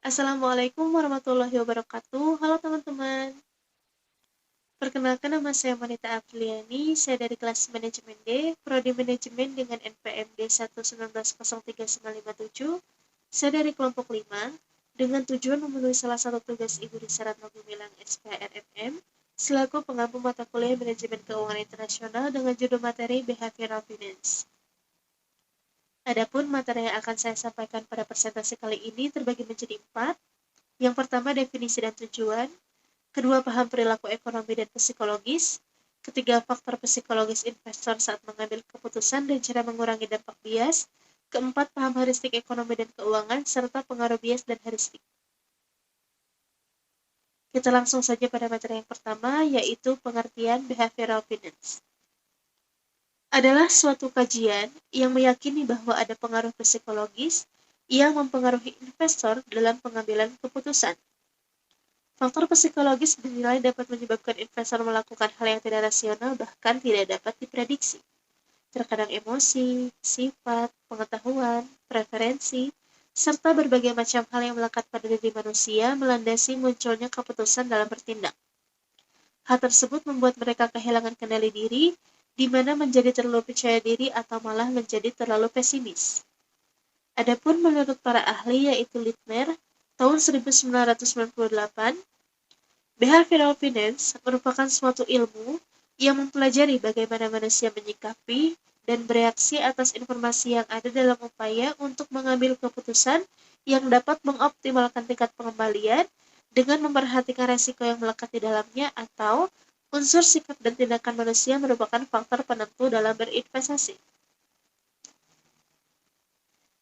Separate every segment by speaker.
Speaker 1: Assalamualaikum warahmatullahi wabarakatuh. Halo teman-teman. Perkenalkan nama saya Monita Apriliani. Saya dari kelas Manajemen D, Prodi Manajemen dengan NPM D1190397. Saya dari kelompok 5 dengan tujuan memenuhi salah satu tugas Ibu di Ratna Gumilang SPRMM selaku pengampu mata kuliah Manajemen Keuangan Internasional dengan judul materi Behavioral Finance. Adapun materi yang akan saya sampaikan pada presentasi kali ini terbagi menjadi 4. Yang pertama, definisi dan tujuan. Kedua, paham perilaku ekonomi dan psikologis. Ketiga, faktor psikologis investor saat mengambil keputusan dan cara mengurangi dampak bias. Keempat, paham heuristik ekonomi dan keuangan, serta pengaruh bias dan heuristik. Kita langsung saja pada materi yang pertama, yaitu pengertian behavioral finance. Adalah suatu kajian yang meyakini bahwa ada pengaruh psikologis yang mempengaruhi investor dalam pengambilan keputusan. Faktor psikologis dinilai dapat menyebabkan investor melakukan hal yang tidak rasional bahkan tidak dapat diprediksi. Terkadang emosi, sifat, pengetahuan, preferensi, serta berbagai macam hal yang melekat pada diri manusia melandasi munculnya keputusan dalam bertindak. Hal tersebut membuat mereka kehilangan kendali diri, di mana menjadi terlalu percaya diri atau malah menjadi terlalu pesimis. Adapun menurut para ahli yaitu Littner, tahun 1998, behavioral finance merupakan suatu ilmu yang mempelajari bagaimana manusia menyikapi dan bereaksi atas informasi yang ada dalam upaya untuk mengambil keputusan yang dapat mengoptimalkan tingkat pengembalian dengan memperhatikan resiko yang melekat di dalamnya atau unsur sikap dan tindakan manusia merupakan faktor penentu dalam berinvestasi.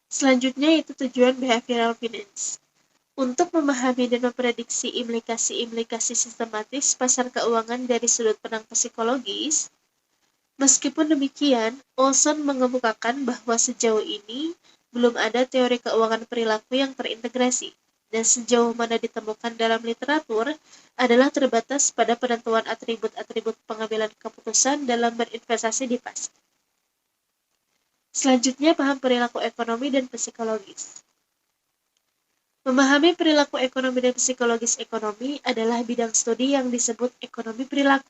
Speaker 1: Selanjutnya yaitu tujuan behavioral finance. Untuk memahami dan memprediksi implikasi-implikasi sistematis pasar keuangan dari sudut pandang psikologis, meskipun demikian, Olson mengemukakan bahwa sejauh ini belum ada teori keuangan perilaku yang terintegrasi, dan sejauh mana ditemukan dalam literatur adalah terbatas pada penentuan atribut-atribut pengambilan keputusan dalam berinvestasi di pasar. Selanjutnya, paham perilaku ekonomi dan psikologis. Memahami perilaku ekonomi dan psikologis ekonomi adalah bidang studi yang disebut ekonomi perilaku.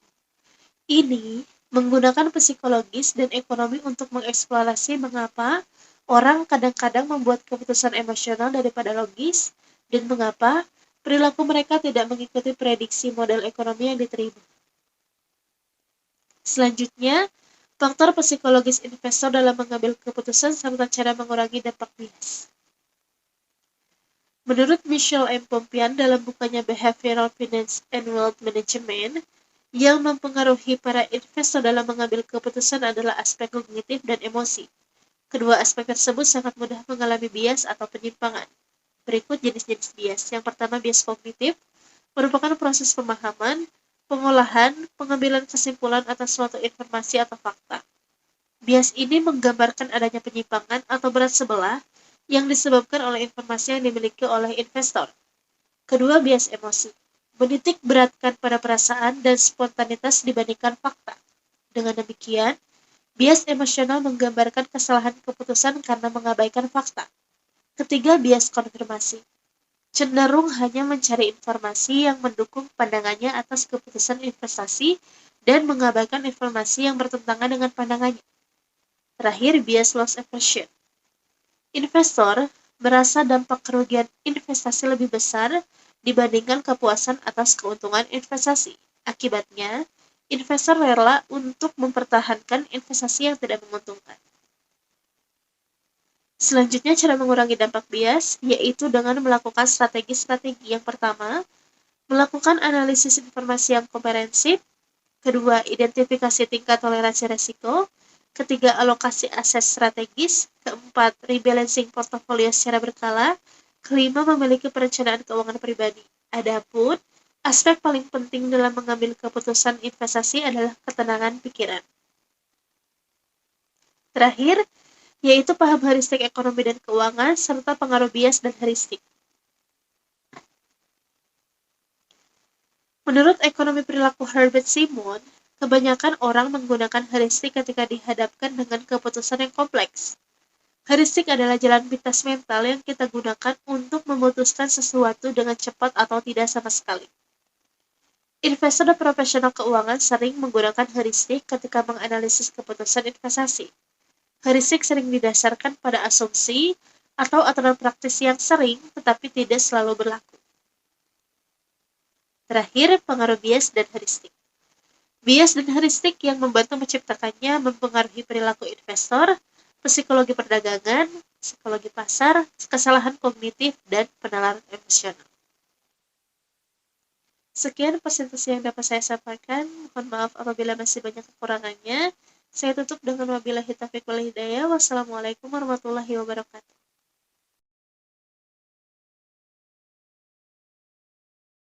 Speaker 1: Ini menggunakan psikologis dan ekonomi untuk mengeksplorasi mengapa orang kadang-kadang membuat keputusan emosional daripada logis dan mengapa perilaku mereka tidak mengikuti prediksi model ekonomi yang diterima. Selanjutnya, faktor psikologis investor dalam mengambil keputusan serta cara mengurangi dampak bias. Menurut Michel M. Pompian dalam bukunya Behavioral Finance and Wealth Management, yang mempengaruhi para investor dalam mengambil keputusan adalah aspek kognitif dan emosi. Kedua aspek tersebut sangat mudah mengalami bias atau penyimpangan. Berikut jenis-jenis bias. Yang pertama, bias kognitif merupakan proses pemahaman, pengolahan, pengambilan kesimpulan atas suatu informasi atau fakta. Bias ini menggambarkan adanya penyimpangan atau berat sebelah yang disebabkan oleh informasi yang dimiliki oleh investor. Kedua, bias emosi menitik beratkan pada perasaan dan spontanitas dibandingkan fakta. Dengan demikian, bias emosional menggambarkan kesalahan keputusan karena mengabaikan fakta. Ketiga, bias konfirmasi cenderung hanya mencari informasi yang mendukung pandangannya atas keputusan investasi dan mengabaikan informasi yang bertentangan dengan pandangannya. Terakhir, bias loss aversion. Investor merasa dampak kerugian investasi lebih besar dibandingkan kepuasan atas keuntungan investasi. Akibatnya, investor rela untuk mempertahankan investasi yang tidak menguntungkan. Selanjutnya, cara mengurangi dampak bias, yaitu dengan melakukan strategi-strategi. Yang pertama, melakukan analisis informasi yang komprehensif. Kedua, identifikasi tingkat toleransi risiko. Ketiga, alokasi aset strategis. Keempat, rebalancing portofolio secara berkala. Kelima, memiliki perencanaan keuangan pribadi. Adapun, aspek paling penting dalam mengambil keputusan investasi adalah ketenangan pikiran. Terakhir, yaitu paham heuristik ekonomi dan keuangan, serta pengaruh bias dan heuristik. Menurut ekonomi perilaku Herbert Simon, kebanyakan orang menggunakan heuristik ketika dihadapkan dengan keputusan yang kompleks. Heuristik adalah jalan pintas mental yang kita gunakan untuk memutuskan sesuatu dengan cepat atau tidak sama sekali. Investor dan profesional keuangan sering menggunakan heuristik ketika menganalisis keputusan investasi. Heuristik sering didasarkan pada asumsi atau aturan praktis yang sering tetapi tidak selalu berlaku. Terakhir, pengaruh bias dan heuristik. Bias dan heuristik yang membantu menciptakannya mempengaruhi perilaku investor, psikologi perdagangan, psikologi pasar, kesalahan kognitif, dan penalaran emosional. Sekian presentasi yang dapat saya sampaikan. Mohon maaf apabila masih banyak kekurangannya. Saya tutup dengan wabillahi taufiq wal hidayah. Wassalamualaikum warahmatullahi wabarakatuh.